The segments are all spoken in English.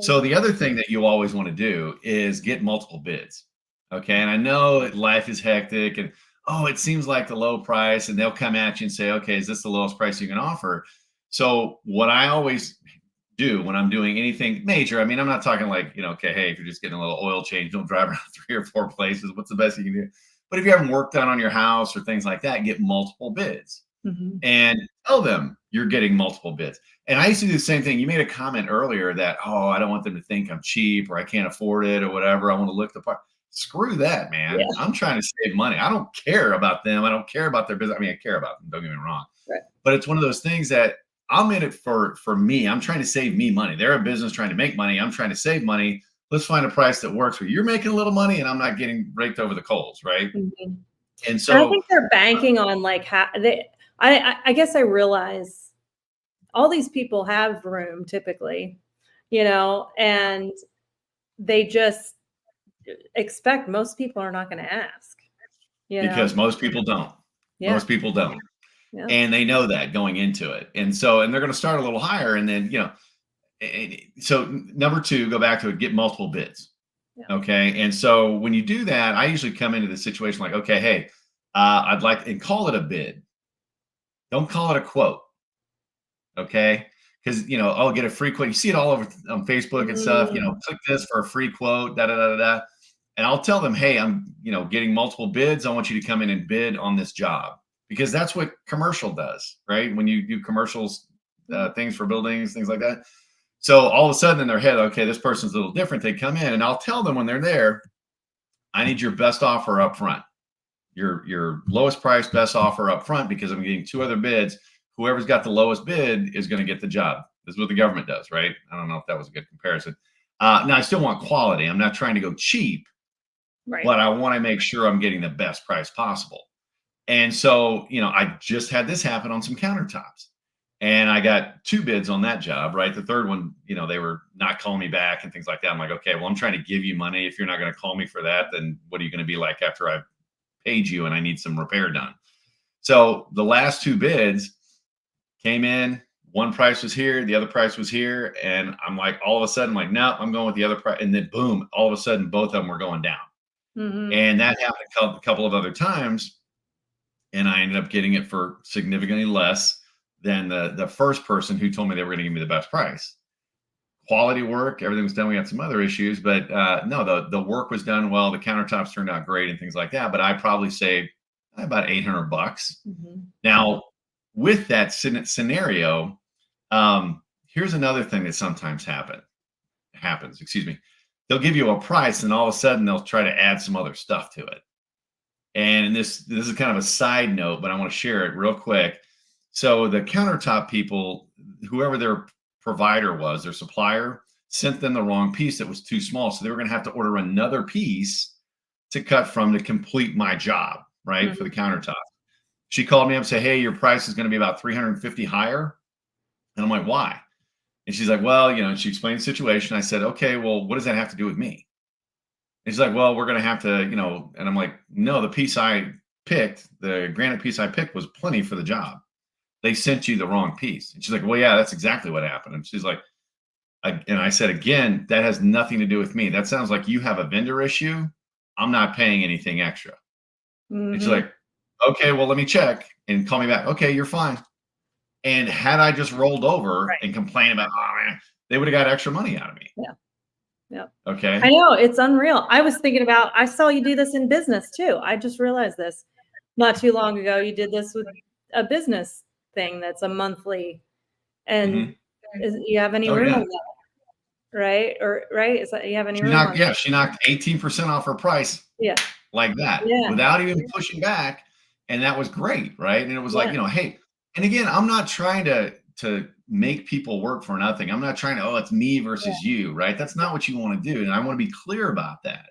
So the other thing that you always want to do is get multiple bids. Okay. And I know that life is hectic and, oh, it seems like the low price, and they'll come at you and say, okay, is this the lowest price you can offer? So what I always do when I'm doing anything major, I mean, I'm not talking like, okay, hey, if you're just getting a little oil change, don't drive around 3 or 4 places. What's the best you can do? But if you're having work done on your house or things like that, get multiple bids Mm-hmm. and tell them you're getting multiple bids. And I used to do the same thing. You made a comment earlier that, oh, I don't want them to think I'm cheap or I can't afford it or whatever. I want to look the part. Screw that, Yeah. man. I'm trying to save money. I don't care about them. I don't care about their business. I mean, I care about them. Don't get me wrong. Right. But it's one of those things that I'm in it for me. I'm trying to save me money. They're a business trying to make money. I'm trying to save money. Let's find a price that works where you're making a little money and I'm not getting raked over the coals, right? Mm-hmm. And so I think they're banking on like I guess I realize all these people have room typically, and they just expect most people are not going to ask, because most people don't. Yeah. Most people don't. Yeah. And they know that going into it. And they're going to start a little higher. And then, so number 2, go back to it, get multiple bids. Yeah. Okay. And so when you do that, I usually come into the situation like, okay, hey, I'd like, and call it a bid. Don't call it a quote. Okay. Because, I'll get a free quote. You see it all over on Facebook and stuff, click this for a free quote, da, da, da, da, da. And I'll tell them, hey, I'm, getting multiple bids. I want you to come in and bid on this job, because that's what commercial does, right? When you do commercials, things for buildings, things like that. So all of a sudden in their head, okay, this person's a little different. They come in and I'll tell them when they're there, I need your best offer up front, your lowest price, best offer up front, because I'm getting 2 other bids. Whoever's got the lowest bid is going to get the job. This is what the government does, right? I don't know if that was a good comparison. Now I still want quality. I'm not trying to go cheap, Right. but I want to make sure I'm getting the best price possible. And so, I just had this happen on some countertops, and I got 2 bids on that job, right? The third one, they were not calling me back and things like that. I'm like, okay, well, I'm trying to give you money. If you're not going to call me for that, then what are you going to be like after I've paid you and I need some repair done? So the last 2 bids came in, one price was here, the other price was here. And I'm like, all of a sudden, like, no, I'm going with the other price. And then boom, all of a sudden, both of them were going down. Mm-hmm. And that happened a couple of other times. And I ended up getting it for significantly less than the first person who told me they were going to give me the best price. Quality work, everything was done. We had some other issues, but no, the work was done well. The countertops turned out great and things like that. But I probably saved about $800. Mm-hmm. Now, with that scenario, here's another thing that sometimes happens. Excuse me. They'll give you a price, and all of a sudden they'll try to add some other stuff to it. And this is kind of a side note, but I want to share it real quick. So the countertop people, whoever their provider was, their supplier, sent them the wrong piece that was too small. So they were going to have to order another piece to cut from to complete my job, right? Mm-hmm. For the countertop. She called me up and said, hey, your price is going to be about $350 higher. And I'm like, why? And she's like, well, she explained the situation. I said, okay, well, what does that have to do with me? And she's like, well, we're going to have to, and I'm like, no, the piece I picked, the granite piece I picked was plenty for the job. They sent you the wrong piece. And she's like, well, yeah, that's exactly what happened. And she's like, and I said, again, that has nothing to do with me. That sounds like you have a vendor issue. I'm not paying anything extra. Mm-hmm. And she's like, okay, well, let me check and call me back. Okay, you're fine. And had I just rolled over and complained about, oh man, they would have got extra money out of me. Yeah. Yeah. Okay. I know, it's unreal. I was thinking about, I saw you do this in business too. I just realized this not too long ago. You did this with a business thing that's a monthly, and you have any room on that? Right? Or right? Is that you have any room on that? She knocked 18% off her price. Yeah. Like that. Yeah. Without even pushing back. And that was great. Right. And it was like, hey, and again, I'm not trying to make people work for nothing. I'm not trying to, it's me versus you, right? That's not what you want to do. And I want to be clear about that.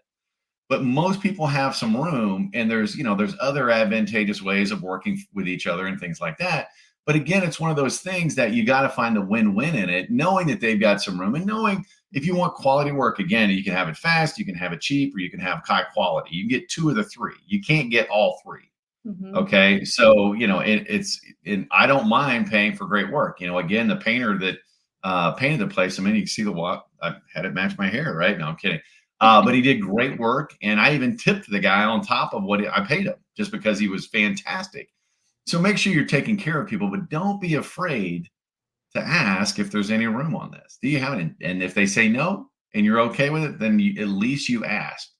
But most people have some room, and there's other advantageous ways of working with each other and things like that. But again, it's one of those things that you got to find the win-win in it, knowing that they've got some room, and knowing if you want quality work, again, you can have it fast, you can have it cheap, or you can have high quality. You can get 2 of the 3. You can't get all 3. Mm-hmm. Okay. So, I don't mind paying for great work. Again, the painter that painted the place. I mean, you can see the wall. I had it match my hair, right? No, I'm kidding. But he did great work, and I even tipped the guy on top of what I paid him, just because he was fantastic. So make sure you're taking care of people, but don't be afraid to ask if there's any room on this. Do you have it? And if they say no, and you're okay with it, then at least you asked.